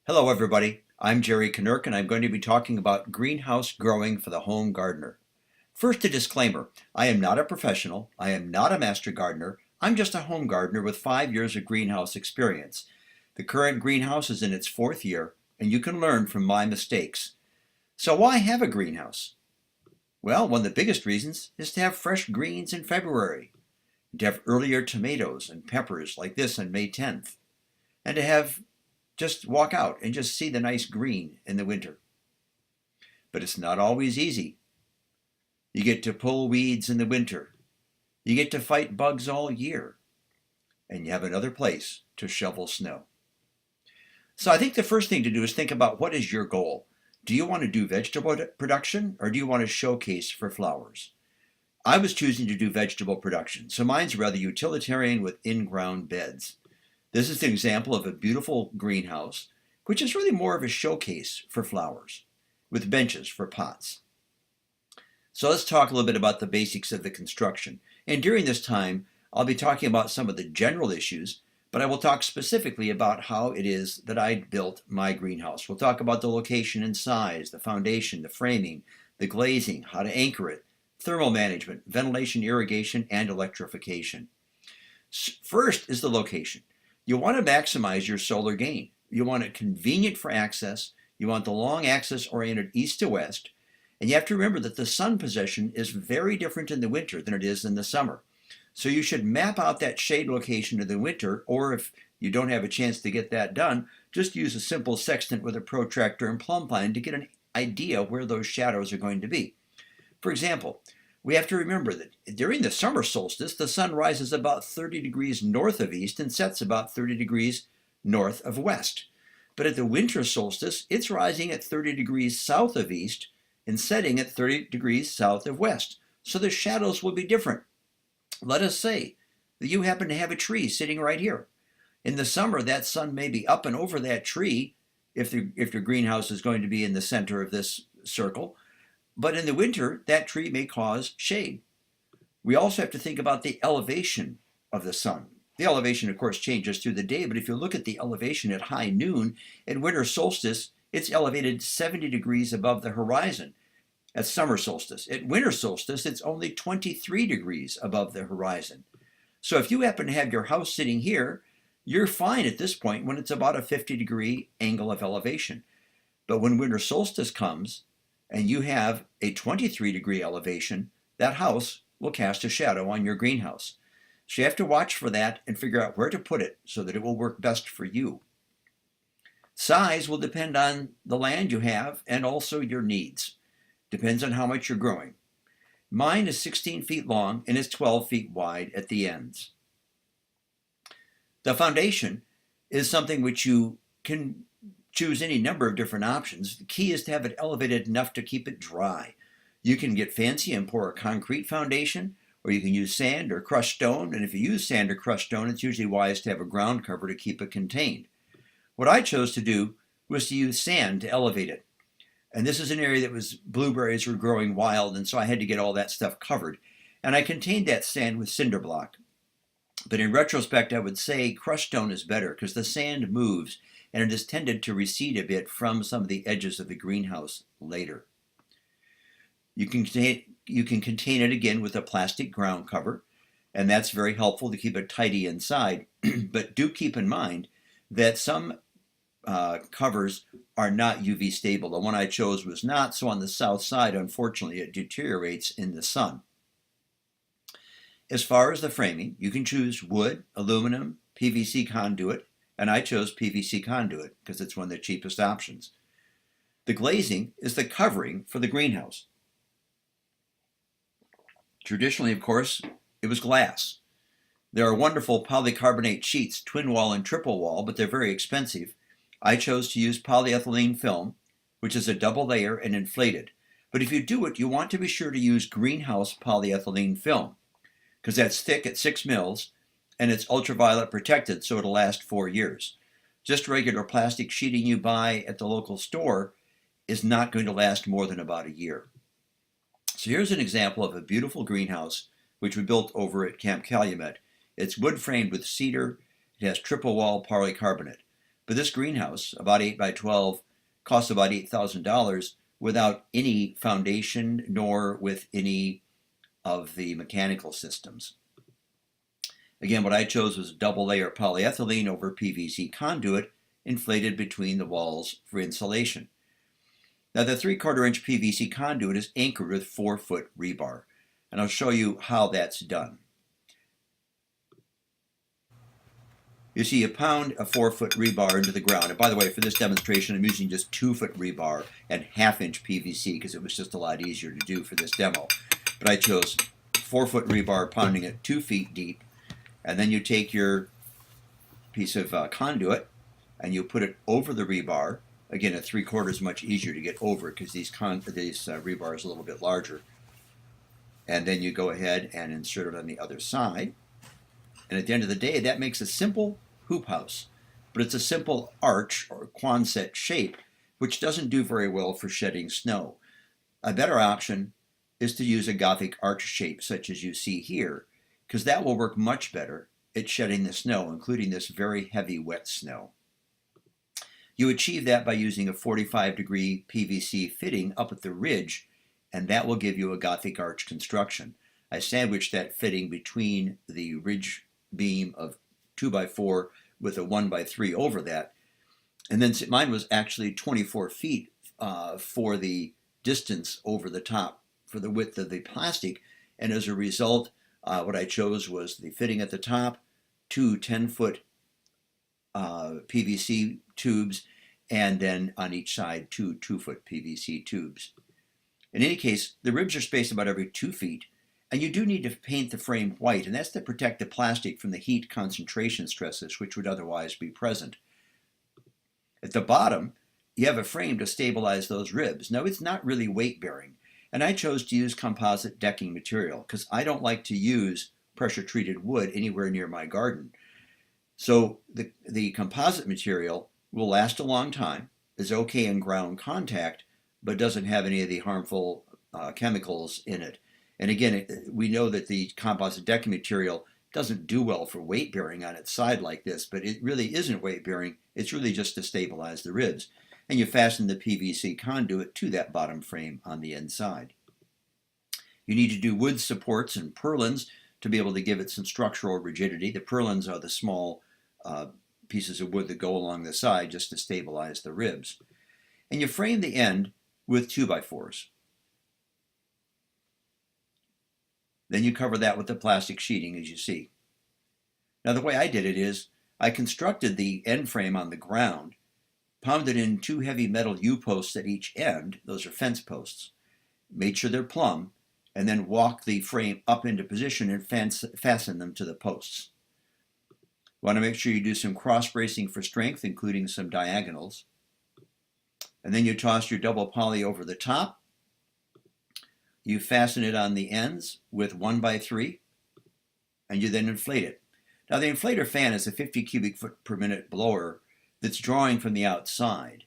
Hello, everybody. I'm Jerry Knirk, and I'm going to be talking about greenhouse growing for the home gardener. First, a disclaimer. I am not a professional. I am not a master gardener. I'm just a home gardener with 5 years of greenhouse experience. The current greenhouse is in its fourth year, and you can learn from my mistakes. So why have a greenhouse? Well, one of the biggest reasons is to have fresh greens in February, to have earlier tomatoes and peppers like this on May 10th, and to have just walk out and just see the nice green in the winter. But it's not always easy. You get to pull weeds in the winter. You get to fight bugs all year. And you have another place to shovel snow. So I think the first thing to do is think about what is your goal. Do you want to do vegetable production or do you want to showcase for flowers? I was choosing to do vegetable production, so mine's rather utilitarian with in-ground beds. This is an example of a beautiful greenhouse, which is really more of a showcase for flowers, with benches for pots. So let's talk a little bit about the basics of the construction. And during this time, I'll be talking about some of the general issues, but I will talk specifically about how it is that I built my greenhouse. We'll talk about the location and size, the foundation, the framing, the glazing, how to anchor it, thermal management, ventilation, irrigation, and electrification. First is the location. You want to maximize your solar gain. You want it convenient for access. You want the long axis oriented east to west. And you have to remember that the sun position is very different in the winter than it is in the summer. So you should map out that shade location in the winter, or if you don't have a chance to get that done, just use a simple sextant with a protractor and plumb line to get an idea where those shadows are going to be. For example, we have to remember that during the summer solstice, the sun rises about 30 degrees north of east and sets about 30 degrees north of west. But at the winter solstice, it's rising at 30 degrees south of east and setting at 30 degrees south of west. So the shadows will be different. Let us say that you happen to have a tree sitting right here. In the summer, that sun may be up and over that tree if your greenhouse is going to be in the center of this circle. But in the winter, that tree may cause shade. We also have to think about the elevation of the sun. The elevation, of course, changes through the day, but if you look at the elevation at high noon, at winter solstice, it's elevated 70 degrees above the horizon. At summer solstice. At winter solstice, it's only 23 degrees above the horizon. So if you happen to have your house sitting here, you're fine at this point when it's about a 50-degree angle of elevation. But when winter solstice comes, and you have a 23-degree elevation, that house will cast a shadow on your greenhouse. So you have to watch for that and figure out where to put it so that it will work best for you. Size will depend on the land you have and also your needs. Depends on how much you're growing. Mine is 16 feet long and is 12 feet wide at the ends. The foundation is something which you can choose any number of different options. The key is to have it elevated enough to keep it dry. You can get fancy and pour a concrete foundation, or you can use sand or crushed stone. And if you use sand or crushed stone, it's usually wise to have a ground cover to keep it contained. What I chose to do was to use sand to elevate it. And this is an area that was blueberries were growing wild, and so I had to get all that stuff covered. And I contained that sand with cinder block. But in retrospect, I would say crushed stone is better because the sand moves and it is tended to recede a bit from some of the edges of the greenhouse later. You can contain it again with a plastic ground cover, and that's very helpful to keep it tidy inside. But do keep in mind that some covers are not UV stable. The one I chose was not, so on the south side, unfortunately, it deteriorates in the sun. As far as the framing, you can choose wood, aluminum, PVC conduit, and I chose PVC conduit because it's one of the cheapest options. The glazing is the covering for the greenhouse. Traditionally, of course, it was glass. There are wonderful polycarbonate sheets, twin wall and triple wall, but they're very expensive. I chose to use polyethylene film, which is a double layer and inflated. But if you do it, you want to be sure to use greenhouse polyethylene film because that's thick at 6 mils and it's ultraviolet protected, so it'll last 4 years. Just regular plastic sheeting you buy at the local store is not going to last more than about a year. So here's an example of a beautiful greenhouse which we built over at Camp Calumet. It's wood framed with cedar. It has triple wall polycarbonate. But this greenhouse, about 8 by 12, costs about $8,000 without any foundation nor with any of the mechanical systems. Again, what I chose was a double layer polyethylene over PVC conduit inflated between the walls for insulation. Now the 3/4 inch PVC conduit is anchored with 4-foot rebar, and I'll show you how that's done. You see, you pound a 4-foot rebar into the ground. And by the way, for this demonstration, I'm using just 2-foot rebar and 1/2 inch PVC because it was just a lot easier to do for this demo. But I chose 4-foot rebar, pounding it 2 feet deep. And then you take your piece of conduit and you put it over the rebar. Again, at 3/4 is much easier to get over because these rebar is a little bit larger. And then you go ahead and insert it on the other side. And at the end of the day, that makes a simple hoop house. But it's a simple arch or Quonset shape, which doesn't do very well for shedding snow. A better option is to use a Gothic arch shape such as you see here, because that will work much better at shedding the snow, including this very heavy wet snow. You achieve that by using a 45-degree PVC fitting up at the ridge, and that will give you a Gothic arch construction. I sandwiched that fitting between the ridge beam of 2x4 with a 1x3 over that. And then mine was actually 24 feet for the distance over the top, for the width of the plastic. And as a result, what I chose was the fitting at the top, 2 10-foot PVC tubes, and then on each side 2 2-foot PVC tubes. In any case, the ribs are spaced about every 2 feet, and you do need to paint the frame white, and that's to protect the plastic from the heat concentration stresses which would otherwise be present. At the bottom, you have a frame to stabilize those ribs. Now, it's not really weight-bearing, and I chose to use composite decking material because I don't like to use pressure-treated wood anywhere near my garden. So the composite material will last a long time, is okay in ground contact, but doesn't have any of the harmful chemicals in it. And again, we know that the composite decking material doesn't do well for weight bearing on its side like this, but it really isn't weight bearing. It's really just to stabilize the ribs. And you fasten the PVC conduit to that bottom frame on the inside. You need to do wood supports and purlins to be able to give it some structural rigidity. The purlins are the small pieces of wood that go along the side just to stabilize the ribs. And you frame the end with 2x4s. Then you cover that with the plastic sheeting, as you see. Now, the way I did it is I constructed the end frame on the ground, pounded in 2 heavy metal U-posts at each end. Those are fence posts. Made sure they're plumb, and then walk the frame up into position and fasten them to the posts. Want to make sure you do some cross bracing for strength, including some diagonals. And then you toss your double poly over the top. You fasten it on the ends with 1x3, and you then inflate it. Now, the inflator fan is a 50 cubic foot per minute blower that's drawing from the outside.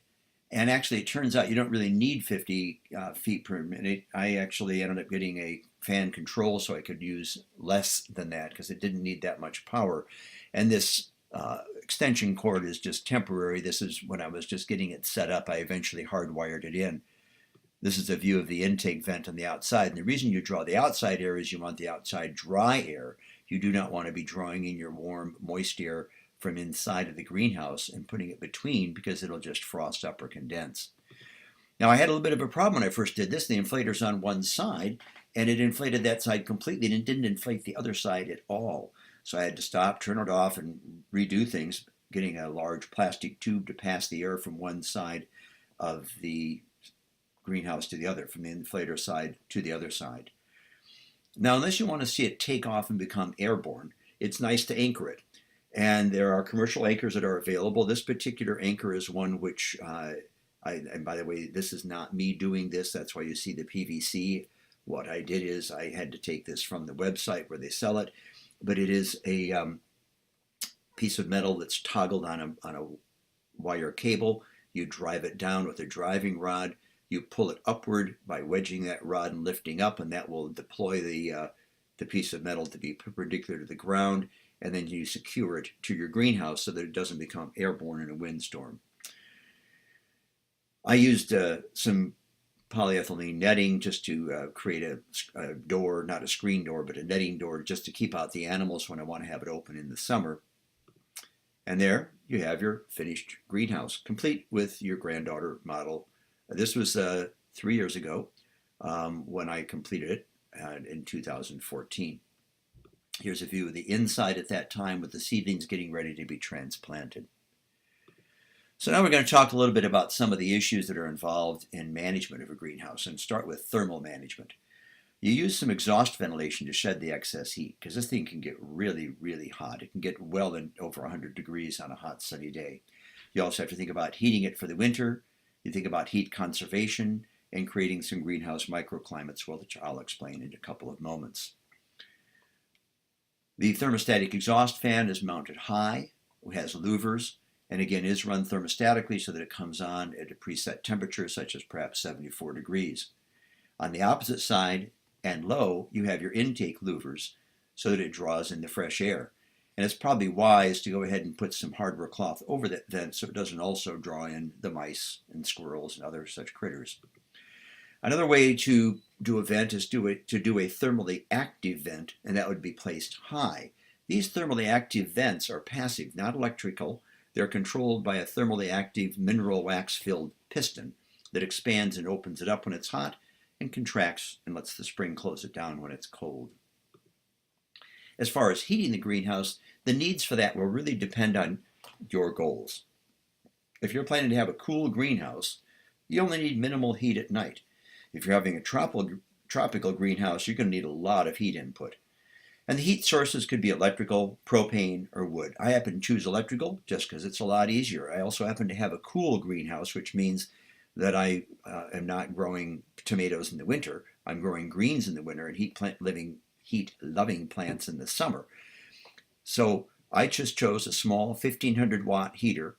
And actually, it turns out you don't really need 50 feet per minute. I actually ended up getting a fan control so I could use less than that because it didn't need that much power. And this extension cord is just temporary. This is when I was just getting it set up. I eventually hardwired it in. This is a view of the intake vent on the outside. And the reason you draw the outside air is you want the outside dry air. You do not want to be drawing in your warm, moist air from inside of the greenhouse and putting it between because it'll just frost up or condense. Now, I had a little bit of a problem when I first did this. The inflator's on one side, and it inflated that side completely, and it didn't inflate the other side at all. So I had to stop, turn it off, and redo things, getting a large plastic tube to pass the air from one side of the greenhouse to the other, from the inflator side to the other side. Now, unless you want to see it take off and become airborne, it's nice to anchor it. And there are commercial anchors that are available. This particular anchor is one which, and by the way, this is not me doing this. That's why you see the PVC. What I did is I had to take this from the website where they sell it. But it is a piece of metal that's toggled on a wire cable. You drive it down with a driving rod. You pull it upward by wedging that rod and lifting up, and that will deploy the piece of metal to be perpendicular to the ground. and then you secure it to your greenhouse so that it doesn't become airborne in a windstorm. I used some polyethylene netting just to create a door, not a screen door, but a netting door just to keep out the animals when I want to have it open in the summer. And there you have your finished greenhouse, complete with your granddaughter model. This was 3 years ago when I completed it in 2014. Here's a view of the inside at that time with the seedlings getting ready to be transplanted. So now we're going to talk a little bit about some of the issues that are involved in management of a greenhouse, and start with thermal management. You use some exhaust ventilation to shed the excess heat, because this thing can get really, really hot. It can get well in over 100 degrees on a hot sunny day. You also have to think about heating it for the winter. You think about heat conservation and creating some greenhouse microclimates, which I'll explain in a couple of moments. The thermostatic exhaust fan is mounted high, has louvers, and again is run thermostatically so that it comes on at a preset temperature, such as perhaps 74 degrees. On the opposite side and low, you have your intake louvers so that it draws in the fresh air. And it's probably wise to go ahead and put some hardware cloth over that vent so it doesn't also draw in the mice and squirrels and other such critters. Another way to do a vent is to do a thermally active vent, and that would be placed high. These thermally active vents are passive, not electrical. They're controlled by a thermally active mineral wax-filled piston that expands and opens it up when it's hot and contracts and lets the spring close it down when it's cold. As far as heating the greenhouse, the needs for that will really depend on your goals. If you're planning to have a cool greenhouse, you only need minimal heat at night. If you're having a tropical greenhouse, you're going to need a lot of heat input. And the heat sources could be electrical, propane, or wood. I happen to choose electrical just because it's a lot easier. I also happen to have a cool greenhouse, which means that I am not growing tomatoes in the winter. I'm growing greens in the winter and heat-loving plants in the summer. So I just chose a small 1500 watt heater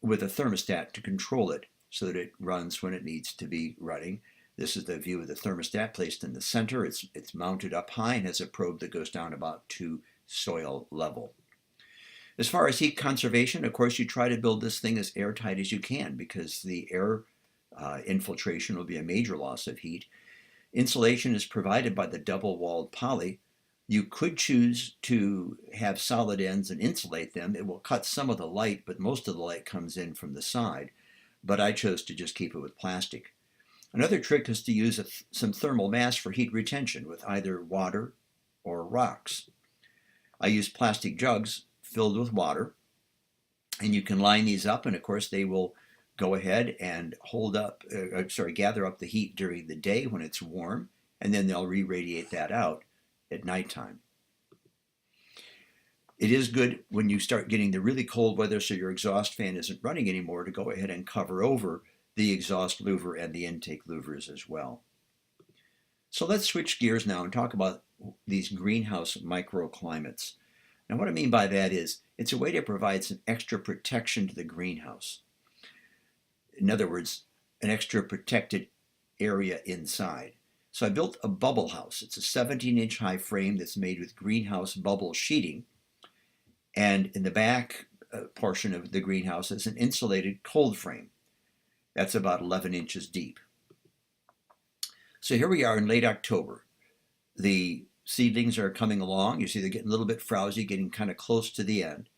with a thermostat to control it so that it runs when it needs to be running. This is the view of the thermostat placed in the center. It's mounted up high and has a probe that goes down about to soil level. As far as heat conservation, of course, you try to build this thing as airtight as you can because the air infiltration will be a major loss of heat. Insulation is provided by the double-walled poly. You could choose to have solid ends and insulate them. It will cut some of the light, but most of the light comes in from the side. But I chose to just keep it with plastic. Another trick is to use some thermal mass for heat retention with either water or rocks. I use plastic jugs filled with water, and you can line these up, and of course they will go ahead and gather up the heat during the day when it's warm, and then they'll re-radiate that out at nighttime. It is good when you start getting the really cold weather so your exhaust fan isn't running anymore to go ahead and cover over the exhaust louver and the intake louvers as well. So let's switch gears now and talk about these greenhouse microclimates. Now what I mean by that is it's a way to provide some extra protection to the greenhouse. In other words, an extra protected area inside. So I built a bubble house. It's a 17-inch high frame that's made with greenhouse bubble sheeting. And in the back portion of the greenhouse is an insulated cold frame. That's about 11 inches deep. So here we are in late October. The seedlings are coming along. You see they're getting a little bit frowsy, getting kind of close to the end.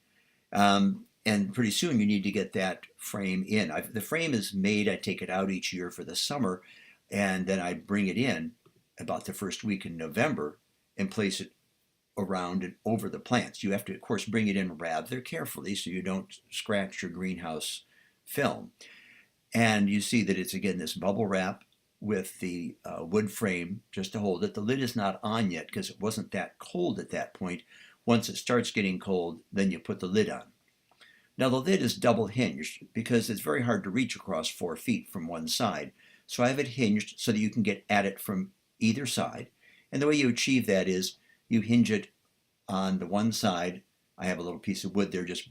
And pretty soon you need to get that frame in. The frame is made, I take it out each year for the summer, and then I bring it in about the first week in November and place it around and over the plants. You have to, of course, bring it in rather carefully so you don't scratch your greenhouse film. And you see that it's, again, this bubble wrap with the wood frame just to hold it. The lid is not on yet because it wasn't that cold at that point. Once it starts getting cold, then you put the lid on. Now the lid is double hinged because it's very hard to reach across 4 feet from one side. So I have it hinged so that you can get at it from either side. And the way you achieve that is you hinge it on the one side. I have a little piece of wood there just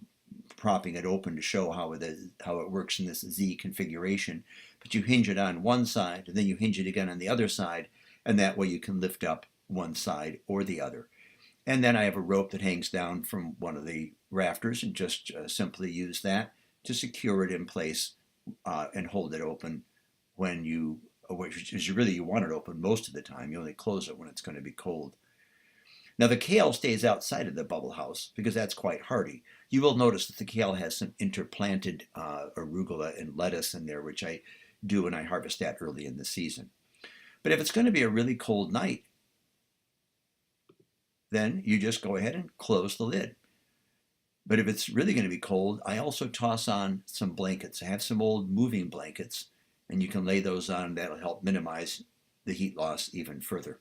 propping it open to show how it works in this Z configuration. But you hinge it on one side, and then you hinge it again on the other side, and that way you can lift up one side or the other. And then I have a rope that hangs down from one of the rafters and just simply use that to secure it in place and hold it open when which is really you want it open most of the time. You only close it when it's going to be cold. Now the kale stays outside of the bubble house because that's quite hardy. You will notice that the kale has some interplanted arugula and lettuce in there, which I do when I harvest that early in the season. But if it's going to be a really cold night, then you just go ahead and close the lid. But if it's really going to be cold, I also toss on some blankets. I have some old moving blankets, and you can lay those on. That'll help minimize the heat loss even further.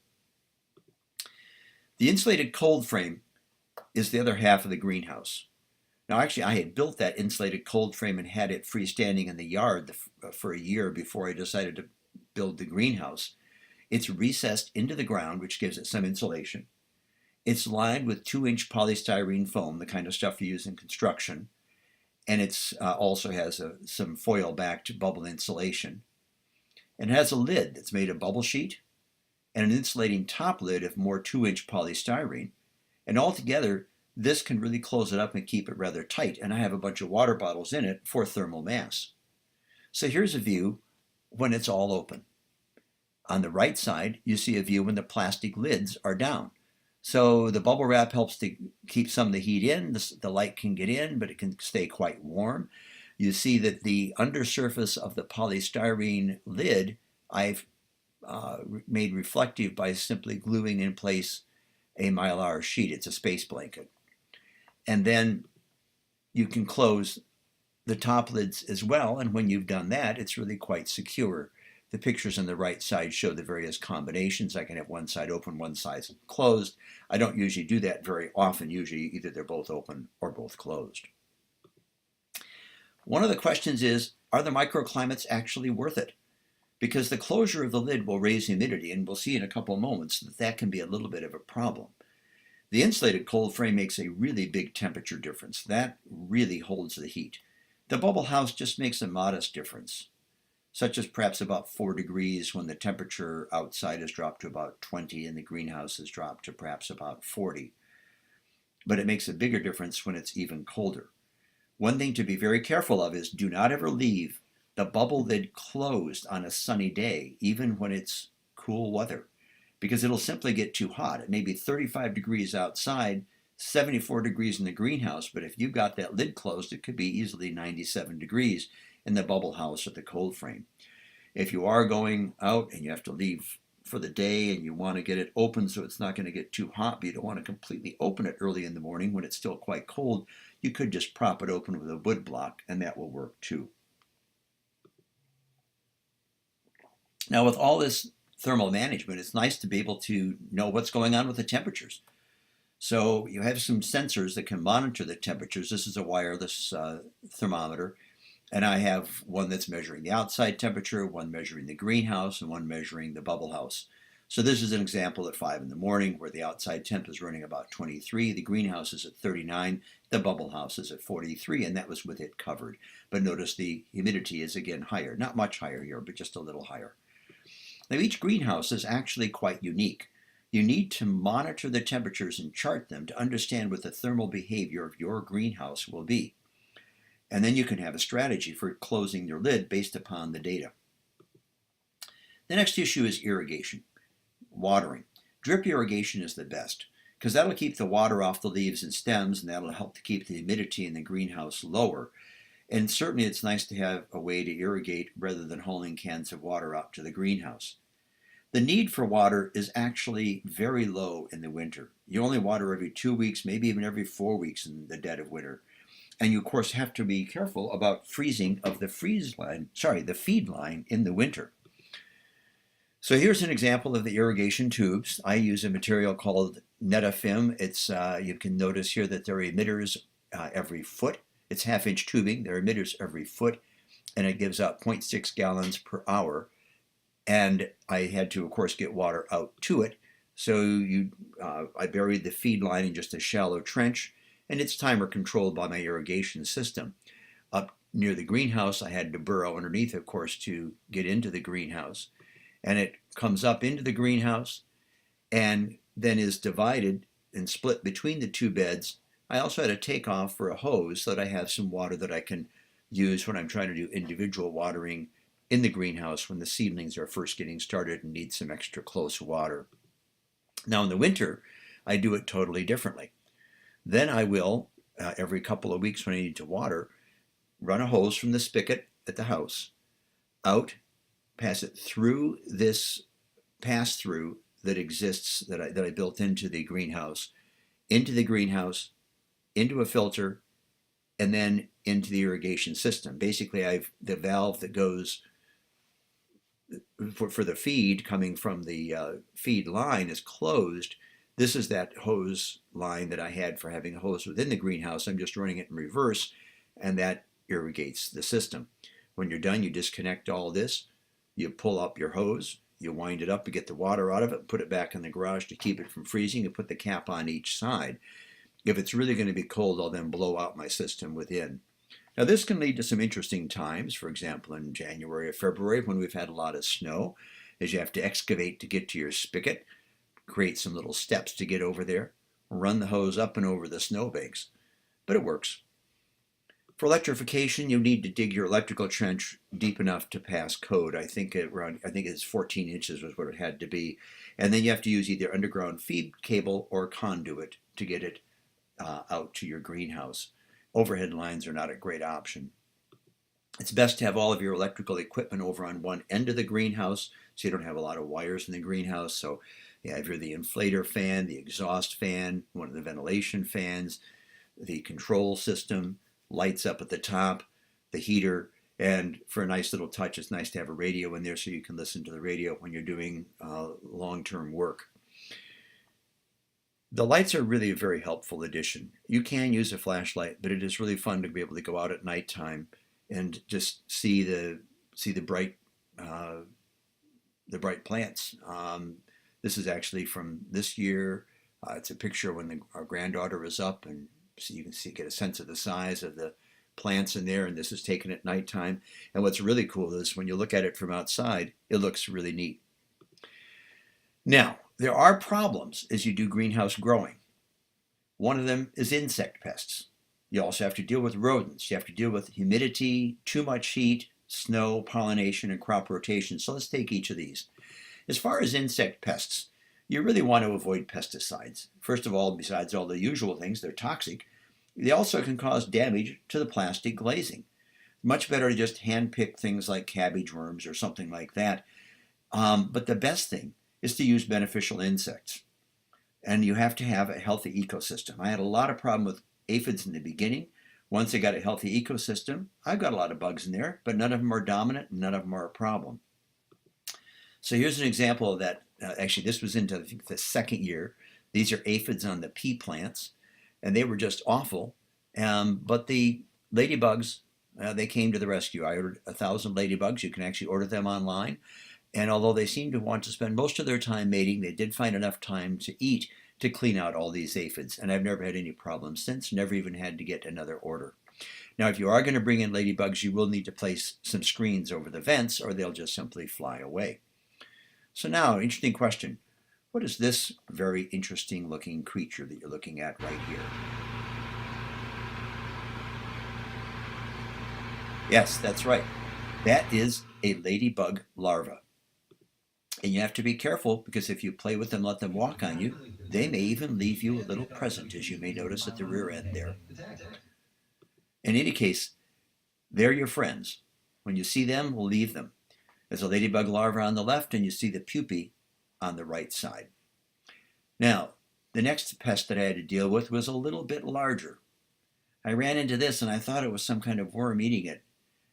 The insulated cold frame is the other half of the greenhouse. Now, actually, I had built that insulated cold frame and had it freestanding in the yard for a year before I decided to build the greenhouse. It's recessed into the ground, which gives it some insulation. It's lined with 2-inch polystyrene foam, the kind of stuff you use in construction, and it also has some foil-backed bubble insulation. And it has a lid that's made of bubble sheet and an insulating top lid of more 2-inch polystyrene. And altogether, this can really close it up and keep it rather tight. And I have a bunch of water bottles in it for thermal mass. So here's a view when it's all open. On the right side, you see a view when the plastic lids are down. So the bubble wrap helps to keep some of the heat in. The light can get in, but it can stay quite warm. You see that the undersurface of the polystyrene lid I've made reflective by simply gluing in place a mylar sheet. It's a space blanket. And then you can close the top lids as well, and when you've done that, it's really quite secure. The pictures on the right side show the various combinations. I can have one side open, one side closed. I don't usually do that very often. Usually either they're both open or both closed. One of the questions is, are the microclimates actually worth it? Because the closure of the lid will raise humidity, and we'll see in a couple of moments that that can be a little bit of a problem. The insulated cold frame makes a really big temperature difference. That really holds the heat. The bubble house just makes a modest difference, such as perhaps about 4 degrees when the temperature outside has dropped to about 20 and the greenhouse has dropped to perhaps about 40. But it makes a bigger difference when it's even colder. One thing to be very careful of is do not ever leave the bubble lid closed on a sunny day, even when it's cool weather, because it'll simply get too hot. It may be 35 degrees outside, 74 degrees in the greenhouse, but if you've got that lid closed, it could be easily 97 degrees in the bubble house or the cold frame. If you are going out and you have to leave for the day and you want to get it open so it's not going to get too hot, but you don't want to completely open it early in the morning when it's still quite cold, you could just prop it open with a wood block, and that will work too. Now, with all this thermal management, it's nice to be able to know what's going on with the temperatures. So you have some sensors that can monitor the temperatures. This is a wireless thermometer, and I have one that's measuring the outside temperature, one measuring the greenhouse, and one measuring the bubble house. So this is an example at 5 in the morning where the outside temp is running about 23, the greenhouse is at 39, the bubble house is at 43, and that was with it covered. But notice the humidity is again higher, not much higher here, but just a little higher. Now each greenhouse is actually quite unique. You need to monitor the temperatures and chart them to understand what the thermal behavior of your greenhouse will be. And then you can have a strategy for closing your lid based upon the data. The next issue is irrigation. Watering. Drip irrigation is the best because that'll keep the water off the leaves and stems, and that'll help to keep the humidity in the greenhouse lower. And certainly it's nice to have a way to irrigate rather than hauling cans of water out to the greenhouse. The need for water is actually very low in the winter. You only water every 2 weeks, maybe even every 4 weeks in the dead of winter. And you, of course, have to be careful about freezing of the feed line in the winter. So here's an example of the irrigation tubes. I use a material called Netafim. You can notice here that there are emitters every foot. It's 1/2-inch tubing. There are emitters every foot, and it gives out 0.6 gallons per hour. And I had to, of course, get water out to it. So I buried the feed line in just a shallow trench, and it's timer controlled by my irrigation system. Up near the greenhouse, I had to burrow underneath, of course, to get into the greenhouse. And it comes up into the greenhouse and then is divided and split between the two beds. I also had a takeoff for a hose so that I have some water that I can use when I'm trying to do individual watering in the greenhouse when the seedlings are first getting started and need some extra close water. Now in the winter, I do it totally differently. Then I will, every couple of weeks when I need to water, run a hose from the spigot at the house out, pass it through this pass-through that exists that I built into the greenhouse, into a filter, and then into the irrigation system. Basically, I've the valve that goes for the feed coming from the feed line is closed. This is that hose line that I had for having a hose within the greenhouse. I'm just running it in reverse, and that irrigates the system. When you're done, you disconnect all this, you pull up your hose, you wind it up to get the water out of it, put it back in the garage to keep it from freezing, and put the cap on each side. If it's really going to be cold, I'll then blow out my system within. Now this can lead to some interesting times, for example in January or February when we've had a lot of snow, as you have to excavate to get to your spigot, create some little steps to get over there, run the hose up and over the snowbanks, but it works. For electrification, you need to dig your electrical trench deep enough to pass code. I think it's 14 inches was what it had to be, and then you have to use either underground feed cable or conduit to get it out to your greenhouse. Overhead lines are not a great option. It's best to have all of your electrical equipment over on one end of the greenhouse so you don't have a lot of wires in the greenhouse. So you have the inflator fan, the exhaust fan, one of the ventilation fans, the control system, lights up at the top, the heater, and for a nice little touch, it's nice to have a radio in there so you can listen to the radio when you're doing long-term work. The lights are really a very helpful addition. You can use a flashlight, but it is really fun to be able to go out at nighttime and just see the bright plants. This is actually from this year. It's a picture when our granddaughter was up, and so you can get a sense of the size of the plants in there. And this is taken at nighttime. And what's really cool is when you look at it from outside, it looks really neat. Now, there are problems as you do greenhouse growing. One of them is insect pests. You also have to deal with rodents. You have to deal with humidity, too much heat, snow, pollination, and crop rotation. So let's take each of these. As far as insect pests, you really want to avoid pesticides. First of all, besides all the usual things, they're toxic. They also can cause damage to the plastic glazing. Much better to just hand pick things like cabbage worms or something like that. But the best thing is to use beneficial insects. And you have to have a healthy ecosystem. I had a lot of problem with aphids in the beginning. Once I got a healthy ecosystem, I've got a lot of bugs in there, but none of them are dominant and none of them are a problem. So here's an example of that. Actually, this was into the second year. These are aphids on the pea plants, and they were just awful. But the ladybugs, they came to the rescue. I ordered 1,000 ladybugs. You can actually order them online. And although they seem to want to spend most of their time mating, they did find enough time to eat to clean out all these aphids. And I've never had any problems since, never even had to get another order. Now, if you are going to bring in ladybugs, you will need to place some screens over the vents or they'll just simply fly away. So now, interesting question. What is this very interesting looking creature that you're looking at right here? Yes, that's right. That is a ladybug larva. And you have to be careful because if you play with them, let them walk on you, they may even leave you a little present, as you may notice at the rear end there. In any case, they're your friends. When you see them, leave them. There's a ladybug larva on the left, and you see the pupae on the right side. Now, the next pest that I had to deal with was a little bit larger. I ran into this, and I thought it was some kind of worm eating it.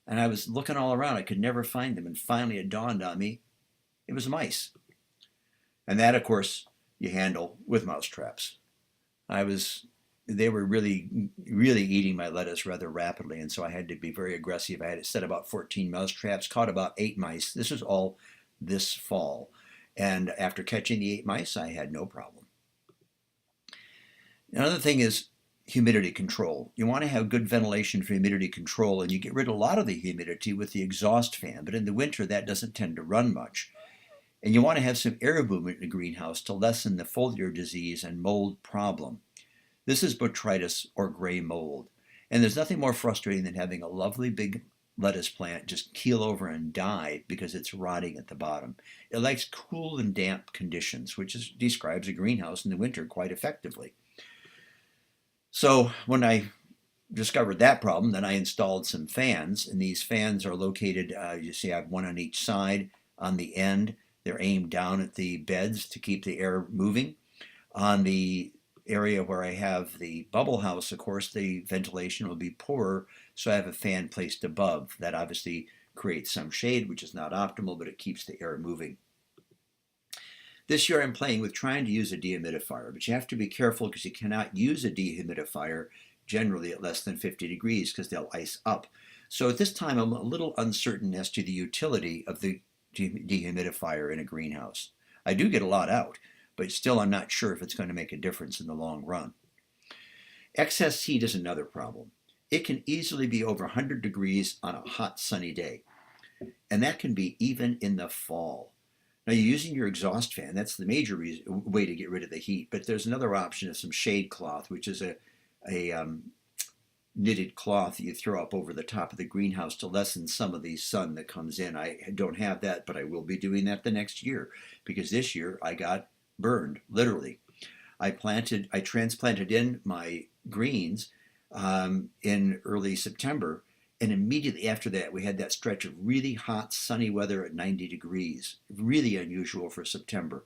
And I was looking all around. I could never find them. And finally it dawned on me, it was mice. And that, of course, you handle with mouse traps. They were really eating my lettuce rather rapidly, and so I had to be very aggressive. I had set about 14 mouse traps, caught about 8 mice. This was all this fall. And after catching the 8 mice, I had no problem. Another thing is humidity control. You want to have good ventilation for humidity control, and you get rid of a lot of the humidity with the exhaust fan, but in the winter that doesn't tend to run much. And you want to have some air movement in the greenhouse to lessen the foliar disease and mold problem. This is botrytis or gray mold. And there's nothing more frustrating than having a lovely big lettuce plant just keel over and die because it's rotting at the bottom. It likes cool and damp conditions, which describes a greenhouse in the winter quite effectively. So when I discovered that problem, then I installed some fans, and these fans are located, you see I have one on each side on the end. They're aimed down at the beds to keep the air moving. On the area where I have the bubble house, of course, the ventilation will be poorer, so I have a fan placed above. That obviously creates some shade, which is not optimal, but it keeps the air moving. This year I'm playing with trying to use a dehumidifier, but you have to be careful because you cannot use a dehumidifier generally at less than 50 degrees because they'll ice up. So at this time I'm a little uncertain as to the utility of the dehumidifier in a greenhouse. I do get a lot out, but still I'm not sure if it's going to make a difference in the long run. Excess heat is another problem. It can easily be over 100 degrees on a hot sunny day, and that can be even in the fall. Now you're using your exhaust fan, that's the major way to get rid of the heat, but there's another option of some shade cloth, which is a knitted cloth that you throw up over the top of the greenhouse to lessen some of the sun that comes in. I don't have that, but I will be doing that the next year because this year I got burned, literally. I transplanted in my greens in early September, and immediately after that we had that stretch of really hot sunny weather at 90 degrees, really unusual for September.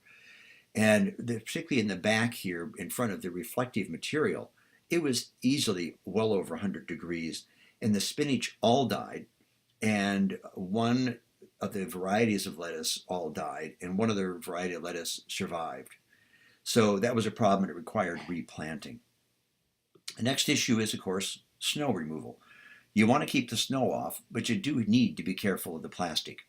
And particularly in the back here in front of the reflective material, it was easily well over 100 degrees, and the spinach all died, and one of the varieties of lettuce all died, and one other variety of lettuce survived. So that was a problem, and it required replanting. The next issue is, of course, snow removal. You want to keep the snow off, but you do need to be careful of the plastic.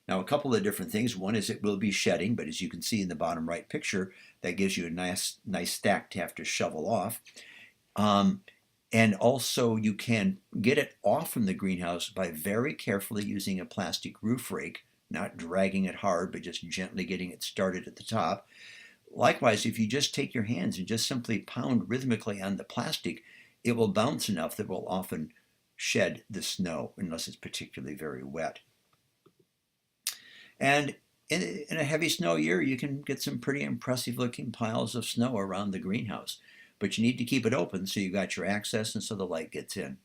Now, a couple of different things. One is it will be shedding, but as you can see in the bottom right picture, that gives you a nice stack to have to shovel off. And also you can get it off from the greenhouse by very carefully using a plastic roof rake, not dragging it hard, but just gently getting it started at the top. Likewise, if you just take your hands and just simply pound rhythmically on the plastic, it will bounce enough that it will often shed the snow unless it's particularly very wet. And in a heavy snow year, you can get some pretty impressive looking piles of snow around the greenhouse. But you need to keep it open so you've got your access and so the light gets in.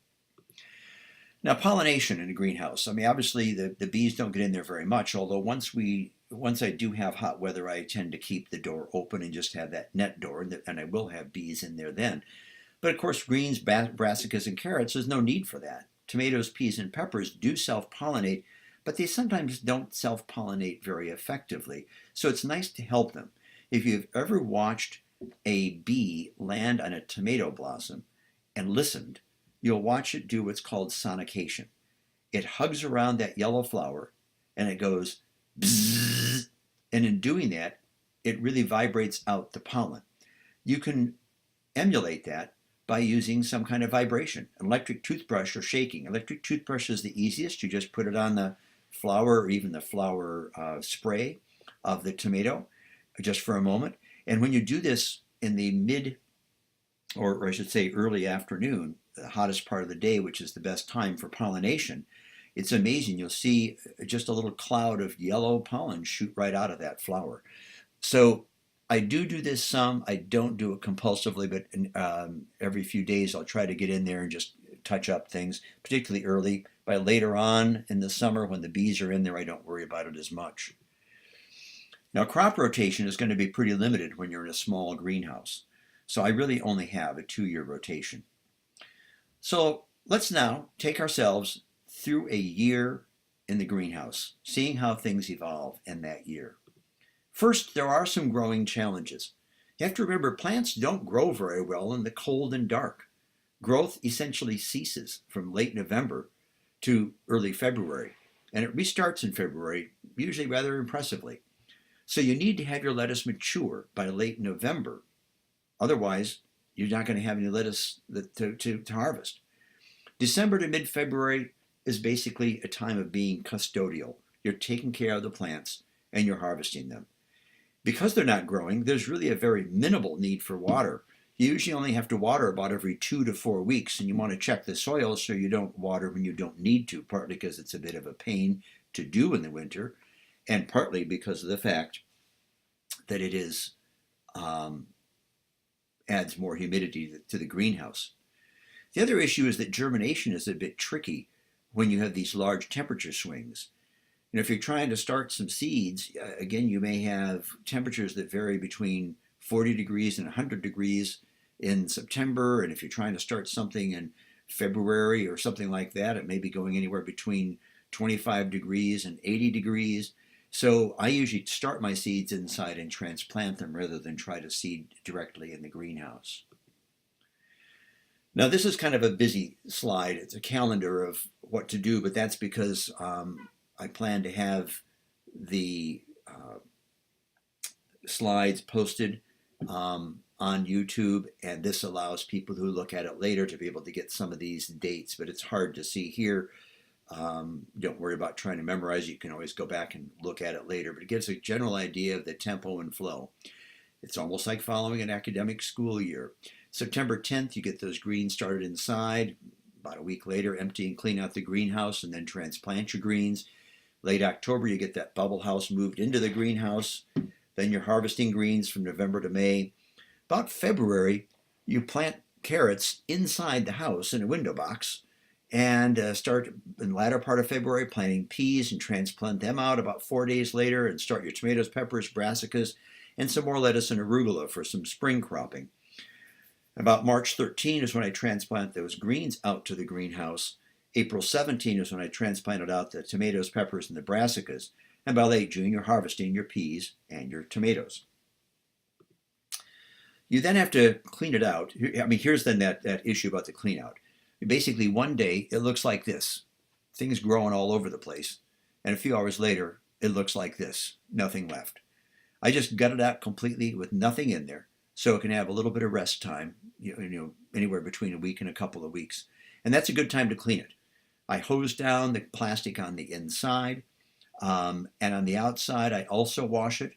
Now, pollination in a greenhouse. I mean, obviously the bees don't get in there very much, although once I do have hot weather, I tend to keep the door open and just have that net door, and I will have bees in there then. But of course, greens, brassicas, and carrots, there's no need for that. Tomatoes, peas, and peppers do self-pollinate, but they sometimes don't self-pollinate very effectively. So it's nice to help them. If you've ever watched a bee land on a tomato blossom and listened, you'll watch it do what's called sonication. It hugs around that yellow flower and it goes bzzz, and in doing that, it really vibrates out the pollen. You can emulate that by using some kind of vibration, an electric toothbrush or shaking. Electric toothbrush is the easiest. You just put it on the flower or even the flower spray of the tomato just for a moment. And when you do this in the mid, or I should say early afternoon, the hottest part of the day, which is the best time for pollination, it's amazing. You'll see just a little cloud of yellow pollen shoot right out of that flower. So I do this some. I don't do it compulsively, but every few days I'll try to get in there and just touch up things, particularly early. By later on in the summer, when the bees are in there, I don't worry about it as much. Now, crop rotation is going to be pretty limited when you're in a small greenhouse. So I really only have a 2-year rotation. So let's now take ourselves through a year in the greenhouse, seeing how things evolve in that year. First, there are some growing challenges. You have to remember, plants don't grow very well in the cold and dark. Growth essentially ceases from late November to early February, and it restarts in February, usually rather impressively. So you need to have your lettuce mature by late November. Otherwise, you're not going to have any lettuce to harvest. December to mid-February is basically a time of being custodial. You're taking care of the plants and you're harvesting them. Because they're not growing, there's really a very minimal need for water. You usually only have to water about every 2 to 4 weeks, and you want to check the soil so you don't water when you don't need to, partly because it's a bit of a pain to do in the winter, and partly because of the fact that it is adds more humidity to the greenhouse. The other issue is that germination is a bit tricky when you have these large temperature swings. If you're trying to start some seeds, again, you may have temperatures that vary between 40 degrees and 100 degrees in September. And if you're trying to start something in February or something like that, it may be going anywhere between 25 degrees and 80 degrees. So I usually start my seeds inside and transplant them rather than try to seed directly in the greenhouse. Now, this is kind of a busy slide. It's a calendar of what to do, but that's because I plan to have the slides posted on YouTube, and this allows people who look at it later to be able to get some of these dates, but it's hard to see here. Don't worry about trying to memorize. You can always go back and look at it later, but it gives a general idea of the tempo and flow. It's almost like following an academic school year. September 10th, you get those greens started inside. About a week later, empty and clean out the greenhouse and then transplant your greens. Late October, you get that bubble house moved into the greenhouse. Then you're harvesting greens from November to May. About February, you plant carrots inside the house in a window box and start in the latter part of February planting peas and transplant them out about 4 days later and start your tomatoes, peppers, brassicas, and some more lettuce and arugula for some spring cropping. About March 13 is when I transplant those greens out to the greenhouse. April 17 is when I transplanted out the tomatoes, peppers, and the brassicas. And by late June, you're harvesting your peas and your tomatoes. You then have to clean it out. I mean, here's then that issue about the clean out. Basically, one day, it looks like this. Things growing all over the place. And a few hours later, it looks like this. Nothing left. I just gut it out completely with nothing in there so it can have a little bit of rest time, anywhere between a week and a couple of weeks. And that's a good time to clean it. I hose down the plastic on the inside, and on the outside, I also wash it.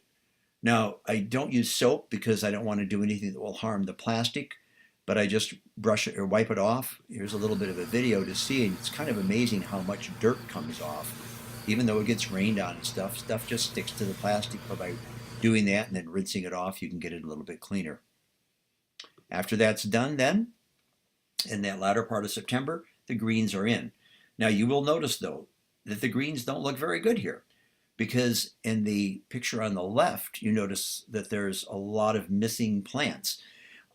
Now, I don't use soap because I don't want to do anything that will harm the plastic, but I just brush it or wipe it off. Here's a little bit of a video to see, and it's kind of amazing how much dirt comes off. Even though it gets rained on and stuff just sticks to the plastic, but by doing that and then rinsing it off, you can get it a little bit cleaner. After that's done then, in that latter part of September, the greens are in. Now you will notice though that the greens don't look very good here because in the picture on the left, you notice that there's a lot of missing plants.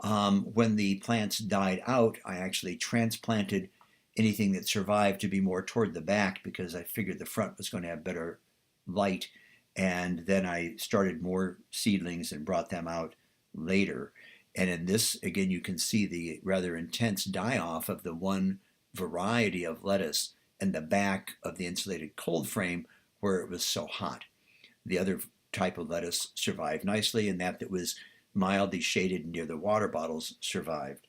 When the plants died out, I actually transplanted anything that survived to be more toward the back because I figured the front was going to have better light. And then I started more seedlings and brought them out later. And in this, again, you can see the rather intense die-off of the one variety of lettuce in the back of the insulated cold frame where it was so hot. The other type of lettuce survived nicely, and that was mildly shaded near the water bottles survived.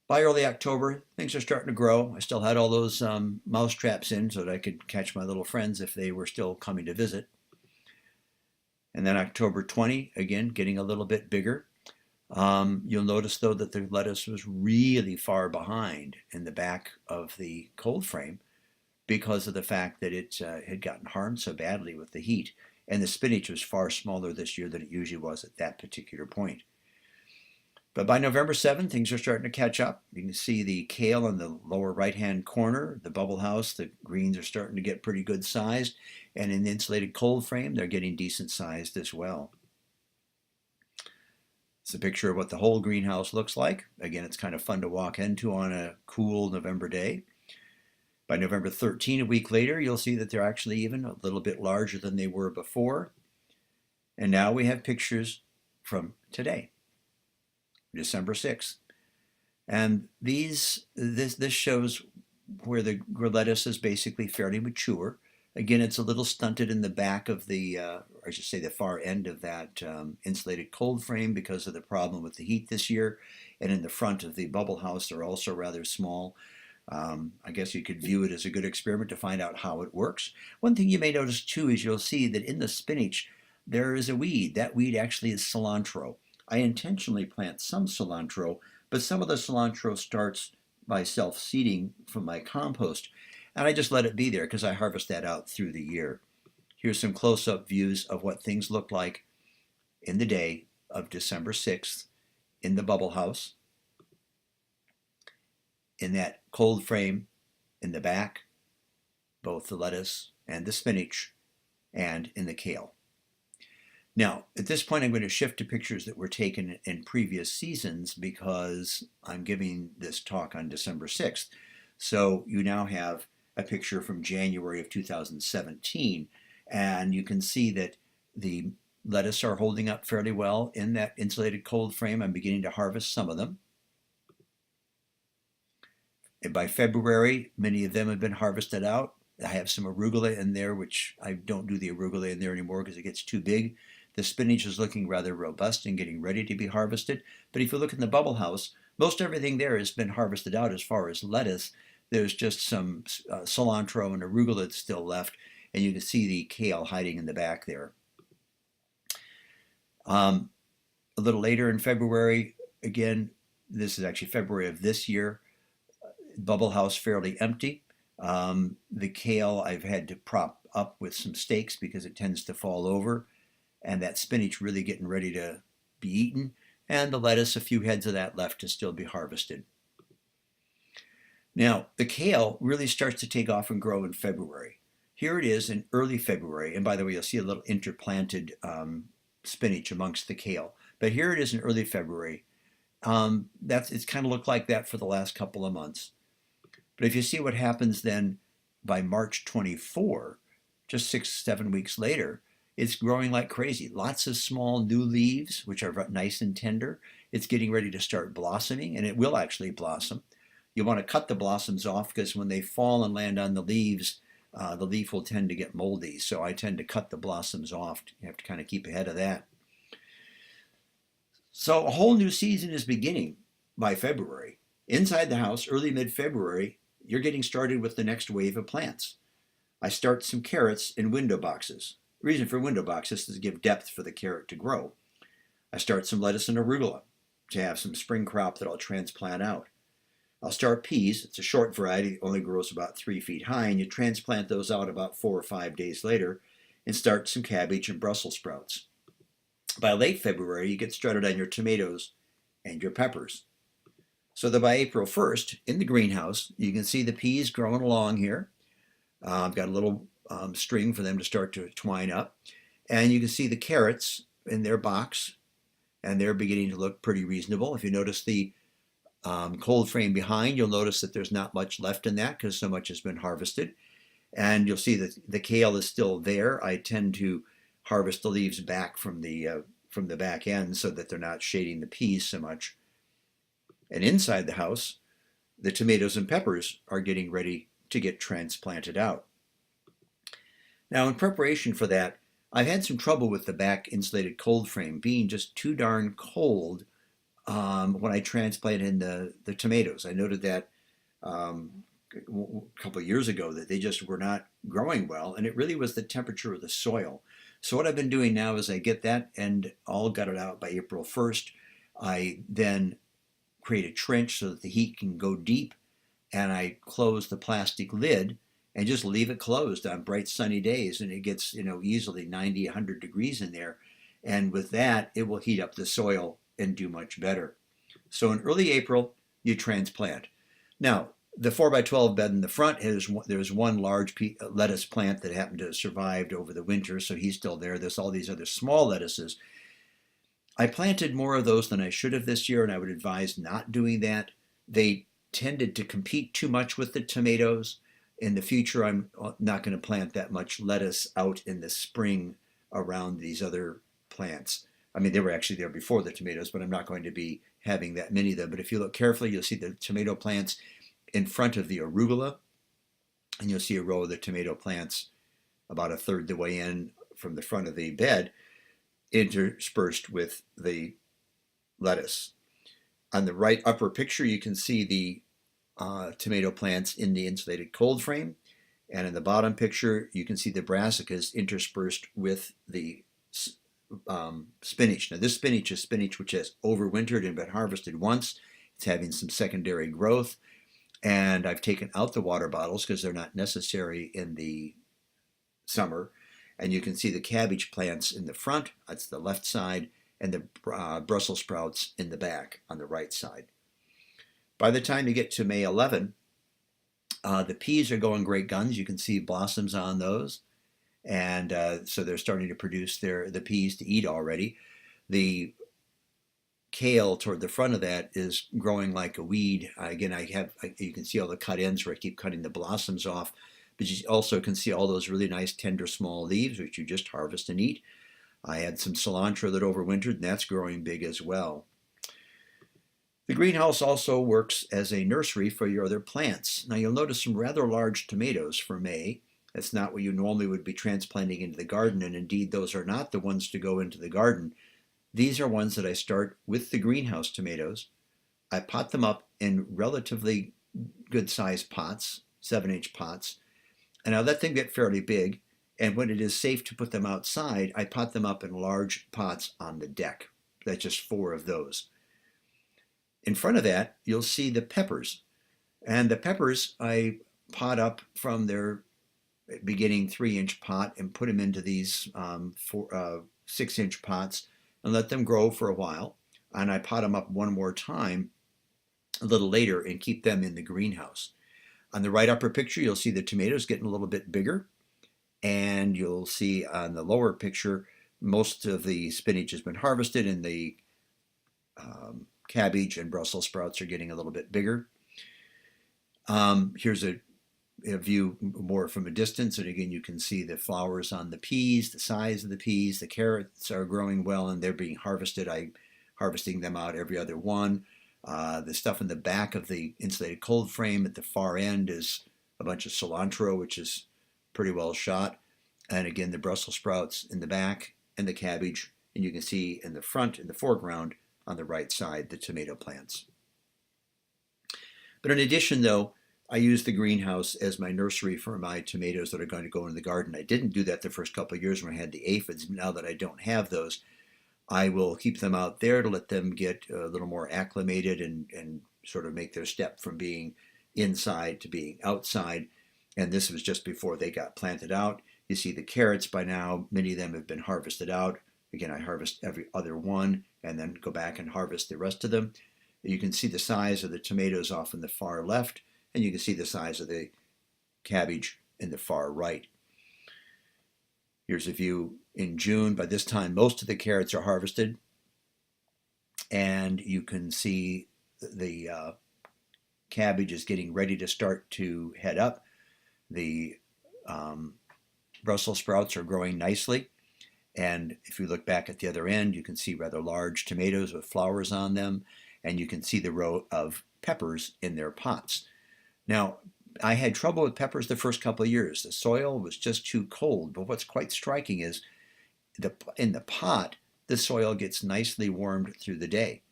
By early October, things are starting to grow. I still had all those mouse traps in so that I could catch my little friends if they were still coming to visit. And then October 20, again, getting a little bit bigger. You'll notice, though, that the lettuce was really far behind in the back of the cold frame because of the fact that it had gotten harmed so badly with the heat. And the spinach was far smaller this year than it usually was at that particular point. But by November 7th, things are starting to catch up. You can see the kale in the lower right-hand corner, the bubble house, the greens are starting to get pretty good sized. And in the insulated cold frame, they're getting decent sized as well. It's a picture of what the whole greenhouse looks like. Again, it's kind of fun to walk into on a cool November day. By November 13, a week later, you'll see that they're actually even a little bit larger than they were before. And now we have pictures from today, December 6th. And this shows where the lettuce is basically fairly mature. Again, it's a little stunted in the back of the, or I should say the far end of that insulated cold frame because of the problem with the heat this year. And in the front of the bubble house, they're also rather small. I guess you could view it as a good experiment to find out how it works. One thing you may notice too is you'll see that in the spinach there is a weed. That weed actually is cilantro. I intentionally plant some cilantro, but some of the cilantro starts by self-seeding from my compost, and I just let it be there because I harvest that out through the year. Here's some close-up views of what things look like in the day of December 6th in the bubble house, in that cold frame in the back, both the lettuce and the spinach, and in the kale. Now, at this point, I'm going to shift to pictures that were taken in previous seasons because I'm giving this talk on December 6th. So you now have a picture from January of 2017, and you can see that the lettuce are holding up fairly well in that insulated cold frame. I'm beginning to harvest some of them. And by February, many of them have been harvested out. I have some arugula in there, which I don't do the arugula in there anymore because it gets too big. The spinach is looking rather robust and getting ready to be harvested. But if you look in the bubble house, most everything there has been harvested out as far as lettuce. There's just some cilantro and arugula that's still left, and you can see the kale hiding in the back there. A little later in February, again, this is actually February of this year, bubble house fairly empty. The kale I've had to prop up with some stakes because it tends to fall over, and that spinach really getting ready to be eaten, and the lettuce, a few heads of that left to still be harvested. Now, the kale really starts to take off and grow in February. Here it is in early February, and by the way, you'll see a little interplanted spinach amongst the kale. But here it is in early February. It's kind of looked like that for the last couple of months. But if you see what happens then by March 24, just 6-7 weeks later, it's growing like crazy. Lots of small new leaves, which are nice and tender. It's getting ready to start blossoming, and it will actually blossom. You want to cut the blossoms off because when they fall and land on the leaves, the leaf will tend to get moldy. So I tend to cut the blossoms off. You have to kind of keep ahead of that. So a whole new season is beginning by February. Inside the house, early mid-February, you're getting started with the next wave of plants. I start some carrots in window boxes. The reason for window boxes is to give depth for the carrot to grow. I start some lettuce and arugula to have some spring crop that I'll transplant out. I'll start peas. It's a short variety, only grows about 3 feet high, and you transplant those out about 4 or 5 days later and start some cabbage and Brussels sprouts. By late February, you get started on your tomatoes and your peppers. So that by April 1st, in the greenhouse, you can see the peas growing along here. I've got a little string for them to start to twine up. And you can see the carrots in their box, and they're beginning to look pretty reasonable. If you notice the cold frame behind, you'll notice that there's not much left in that because so much has been harvested. And you'll see that the kale is still there. I tend to harvest the leaves back from the back end so that they're not shading the peas so much. And inside the house, the tomatoes and peppers are getting ready to get transplanted out. Now, in preparation for that, I've had some trouble with the back insulated cold frame being just too darn cold when I transplanted in the tomatoes. I noted that a couple of years ago that they just were not growing well, and it really was the temperature of the soil. So what I've been doing now is I get that end all gutted out by April 1st. I then create a trench so that the heat can go deep, and I close the plastic lid and just leave it closed on bright sunny days, and it gets easily 90, 100 degrees in there, and with that it will heat up the soil and do much better. So in early April you transplant. Now the 4x12 bed in the front there's one large lettuce plant that happened to have survived over the winter, so he's still there. There's all these other small lettuces. I planted more of those than I should have this year, and I would advise not doing that. They tended to compete too much with the tomatoes. In the future, I'm not going to plant that much lettuce out in the spring around these other plants. I mean, they were actually there before the tomatoes, but I'm not going to be having that many of them. But if you look carefully, you'll see the tomato plants in front of the arugula, and you'll see a row of the tomato plants about a third the way in from the front of the bed, interspersed with the lettuce. On the right upper picture, you can see the tomato plants in the insulated cold frame. And in the bottom picture, you can see the brassicas interspersed with the spinach. Now, this spinach is spinach which has overwintered and been harvested once. It's having some secondary growth. And I've taken out the water bottles because they're not necessary in the summer. And you can see the cabbage plants in the front, that's the left side, and the Brussels sprouts in the back on the right side. By the time you get to May 11, the peas are going great guns. You can see blossoms on those. And so they're starting to produce the peas to eat already. The kale toward the front of that is growing like a weed. Again, you can see all the cut ends where I keep cutting the blossoms off, but you also can see all those really nice tender small leaves which you just harvest and eat. I had some cilantro that overwintered, and that's growing big as well. The greenhouse also works as a nursery for your other plants. Now you'll notice some rather large tomatoes for May. That's not what you normally would be transplanting into the garden, and indeed those are not the ones to go into the garden. These are ones that I start with the greenhouse tomatoes. I pot them up in relatively good sized pots, 7-inch pots, and I let them get fairly big. And when it is safe to put them outside, I pot them up in large pots on the deck. That's just 4 of those. In front of that, you'll see the peppers. And the peppers I pot up from their beginning 3-inch pot and put them into these 6-inch pots and let them grow for a while. And I pot them up one more time a little later and keep them in the greenhouse. On the right upper picture, you'll see the tomatoes getting a little bit bigger. And you'll see on the lower picture, most of the spinach has been harvested and the cabbage and Brussels sprouts are getting a little bit bigger. Here's a view more from a distance, and again you can see the flowers on the peas, the size of the peas. The carrots are growing well and they're being harvested. I'm harvesting them out every other one. The stuff in the back of the insulated cold frame at the far end is a bunch of cilantro, which is pretty well shot. And again, the Brussels sprouts in the back and the cabbage, and you can see in the front, in the foreground, on the right side, the tomato plants. But in addition, though, I use the greenhouse as my nursery for my tomatoes that are going to go in the garden. I didn't do that the first couple of years when I had the aphids. Now that I don't have those, I will keep them out there to let them get a little more acclimated and sort of make their step from being inside to being outside. And this was just before they got planted out. You see the carrots by now, many of them have been harvested out. Again, I harvest every other one and then go back and harvest the rest of them. You can see the size of the tomatoes off in the far left, and you can see the size of the cabbage in the far right. Here's a view in June. By this time, most of the carrots are harvested, and you can see the cabbage is getting ready to start to head up. The Brussels sprouts are growing nicely. And if you look back at the other end, you can see rather large tomatoes with flowers on them. And you can see the row of peppers in their pots. Now, I had trouble with peppers the first couple of years. The soil was just too cold. But what's quite striking is in the pot, the soil gets nicely warmed through the day.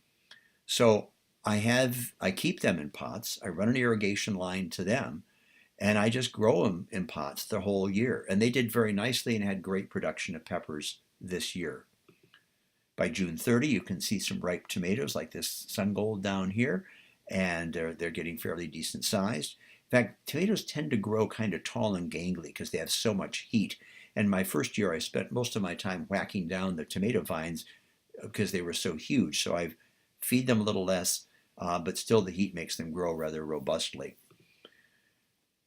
So I keep them in pots. I run an irrigation line to them. And I just grow them in pots the whole year. And they did very nicely and had great production of peppers this year. By June 30, you can see some ripe tomatoes like this Sungold down here. And they're getting fairly decent sized. In fact, tomatoes tend to grow kind of tall and gangly because they have so much heat. And my first year, I spent most of my time whacking down the tomato vines because they were so huge. So I feed them a little less, but still the heat makes them grow rather robustly.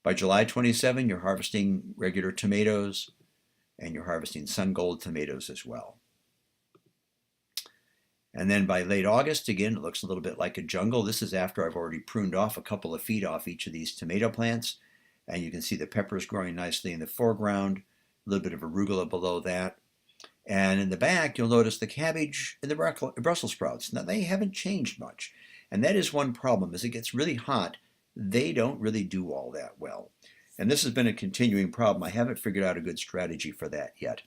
By July 27, you're harvesting regular tomatoes, and you're harvesting Sungold tomatoes as well. And then by late August, again, it looks a little bit like a jungle. This is after I've already pruned off a couple of feet off each of these tomato plants. And you can see the peppers growing nicely in the foreground, a little bit of arugula below that. And in the back, you'll notice the cabbage and the Brussels sprouts. Now, they haven't changed much. And that is one problem. As it gets really hot, they don't really do all that well. And this has been a continuing problem. I haven't figured out a good strategy for that yet.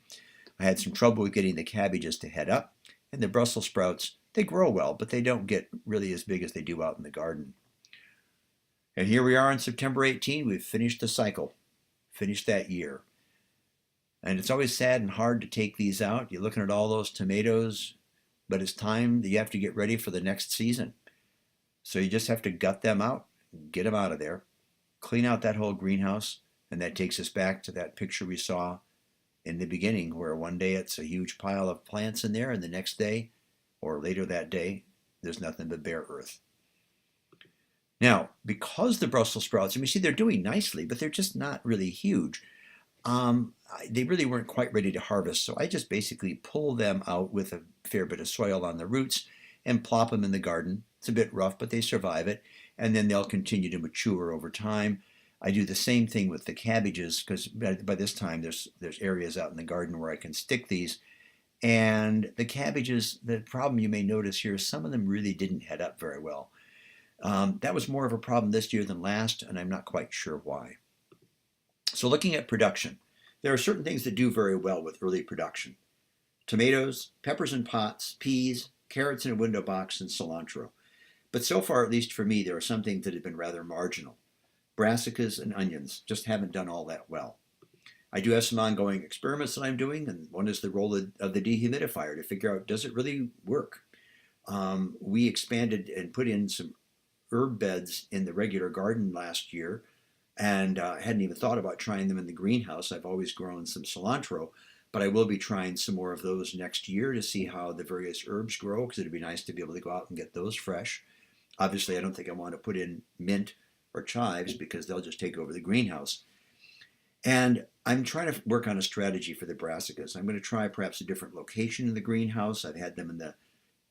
I had some trouble with getting the cabbages to head up, and the Brussels sprouts, they grow well, but they don't get really as big as they do out in the garden. And here we are on September 18. We've finished the cycle, finished that year. And it's always sad and hard to take these out. You're looking at all those tomatoes, but it's time that you have to get ready for the next season. So you just have to gut them out, get them out of there, clean out that whole greenhouse. And that takes us back to that picture we saw in the beginning, where one day it's a huge pile of plants in there, and the next day, or later that day, there's nothing but bare earth. Now, because the Brussels sprouts, you see they're doing nicely, but they're just not really huge. They really weren't quite ready to harvest, so I just basically pull them out with a fair bit of soil on the roots and plop them in the garden. It's a bit rough, but they survive it, and then they'll continue to mature over time. I do the same thing with the cabbages, because by this time there's areas out in the garden where I can stick these. And the cabbages, the problem you may notice here is some of them really didn't head up very well. That was more of a problem this year than last, and I'm not quite sure why. So looking at production, there are certain things that do very well with early production. Tomatoes, peppers in pots, peas, carrots in a window box, and cilantro. But so far, at least for me, there are some things that have been rather marginal. Brassicas and onions just haven't done all that well. I do have some ongoing experiments that I'm doing, and one is the role of the dehumidifier to figure out, does it really work? We expanded and put in some herb beds in the regular garden last year, and hadn't even thought about trying them in the greenhouse. I've always grown some cilantro, but I will be trying some more of those next year to see how the various herbs grow, because it'd be nice to be able to go out and get those fresh. Obviously, I don't think I want to put in mint or chives because they'll just take over the greenhouse. And I'm trying to work on a strategy for the brassicas. I'm going to try perhaps a different location in the greenhouse. I've had them in the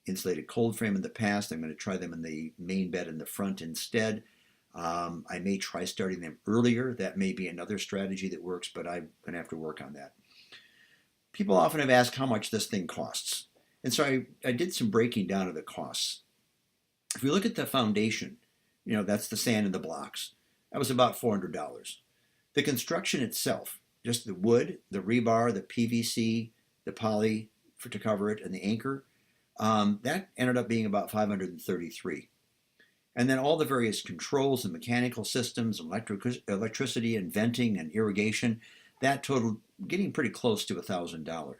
insulated cold frame in the past. I'm going to try them in the main bed in the front instead. I may try starting them earlier. That may be another strategy that works, but I'm going to have to work on that. People often have asked how much this thing costs. And so I did some breaking down of the costs. If we look at the foundation, that's the sand and the blocks. That was about $400. The construction itself, just the wood, the rebar, the PVC, the poly to cover it, and the anchor, that ended up being about $533. And then all the various controls and mechanical systems, electricity and venting and irrigation, that totaled getting pretty close to $1,000.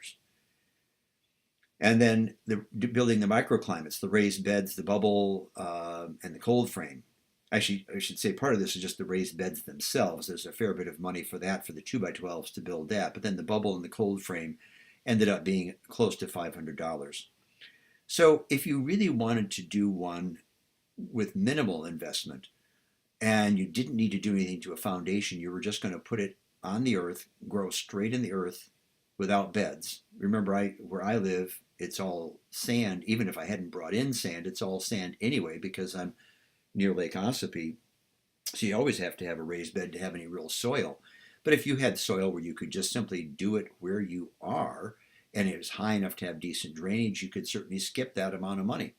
And then building the microclimates, the raised beds, the bubble, and the cold frame. Actually, I should say part of this is just the raised beds themselves. There's a fair bit of money for that, for the 2x12s to build that. But then the bubble and the cold frame ended up being close to $500. So if you really wanted to do one with minimal investment and you didn't need to do anything to a foundation, you were just going to put it on the earth, grow straight in the earth without beds. Remember, where I live, it's all sand. Even if I hadn't brought in sand, it's all sand anyway because I'm near Lake Ossipee. So you always have to have a raised bed to have any real soil. But if you had soil where you could just simply do it where you are, and it was high enough to have decent drainage, you could certainly skip that amount of money.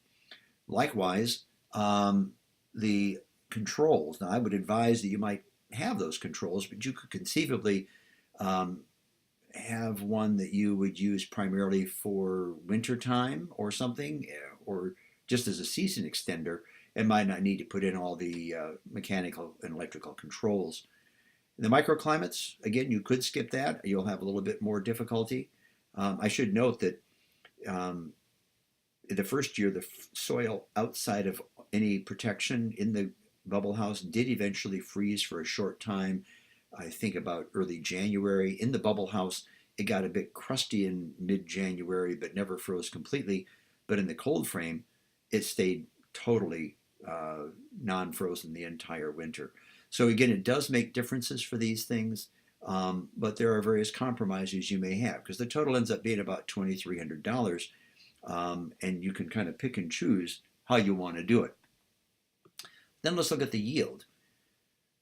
Likewise, the controls. Now, I would advise that you might have those controls, but you could conceivably have one that you would use primarily for winter time or something, or just as a season extender, and might not need to put in all the mechanical and electrical controls. The microclimates, again, you could skip that. You'll have a little bit more difficulty. I should note that the first year, the soil outside of any protection in the bubble house did eventually freeze for a short time. I think about early January. In the bubble house, it got a bit crusty in mid-January, but never froze completely. But in the cold frame, it stayed totally non-frozen the entire winter. So again, it does make differences for these things, but there are various compromises you may have, because the total ends up being about $2,300, and you can kind of pick and choose how you want to do it. Then let's look at the yield.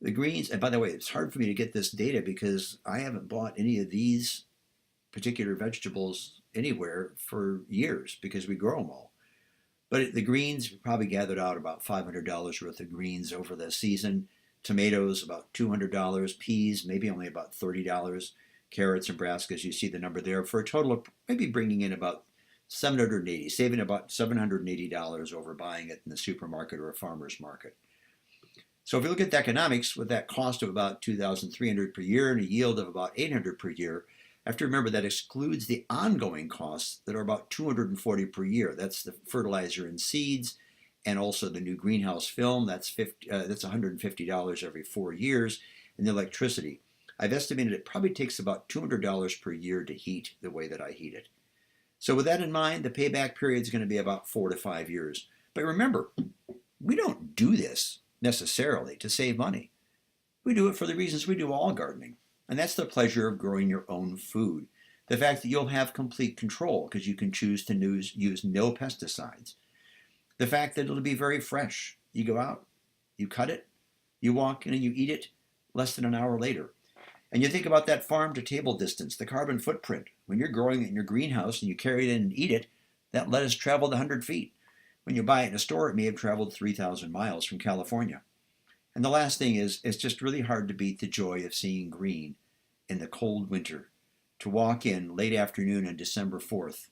The greens, and by the way, it's hard for me to get this data because I haven't bought any of these particular vegetables anywhere for years because we grow them all. But the greens probably gathered out about $500 worth of greens over the season. Tomatoes, about $200. Peas, maybe only about $30. Carrots and brassicas, you see the number there, for a total of maybe bringing in about $780, saving about $780 over buying it in the supermarket or a farmer's market. So if you look at the economics with that cost of about 2,300 per year and a yield of about 800 per year, I have to remember that excludes the ongoing costs that are about 240 per year. That's the fertilizer and seeds, and also the new greenhouse film. That's $150 every 4 years, and the electricity. I've estimated it probably takes about $200 per year to heat the way that I heat it. So with that in mind, the payback period is going to be about 4 to 5 years. But remember, we don't do this necessarily to save money. We do it for the reasons we do all gardening, and that's the pleasure of growing your own food. The fact that you'll have complete control because you can choose to use no pesticides. The fact that it'll be very fresh. You go out, you cut it, you walk in and you eat it less than an hour later. And you think about that farm to table distance, the carbon footprint. When you're growing it in your greenhouse and you carry it in and eat it, that lettuce traveled 100 feet. When you buy it in a store, it may have traveled 3,000 miles from California. And the last thing is, it's just really hard to beat the joy of seeing green in the cold winter. To walk in late afternoon on December 4th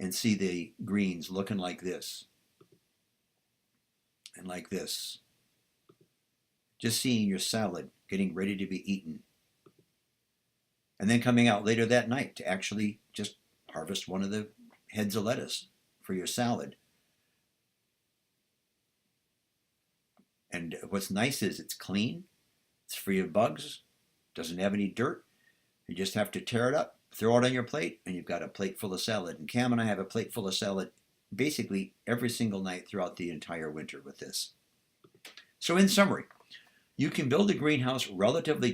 and see the greens looking like this and like this. Just seeing your salad getting ready to be eaten. And then coming out later that night to actually just harvest one of the heads of lettuce for your salad. And what's nice is it's clean, it's free of bugs, doesn't have any dirt. You just have to tear it up, throw it on your plate, and you've got a plate full of salad. And Cam and I have a plate full of salad basically every single night throughout the entire winter with this. So in summary, you can build a greenhouse relatively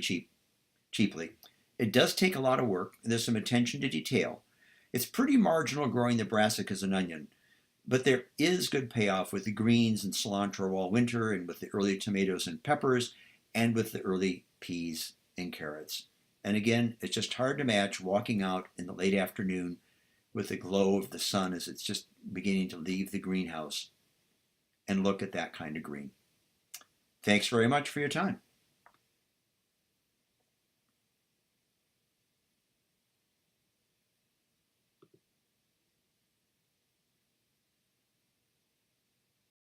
cheaply. It does take a lot of work, and there's some attention to detail. It's pretty marginal growing the brassicas and onion, but there is good payoff with the greens and cilantro all winter, and with the early tomatoes and peppers, and with the early peas and carrots. And again, it's just hard to match walking out in the late afternoon with the glow of the sun as it's just beginning to leave the greenhouse and look at that kind of green. Thanks very much for your time.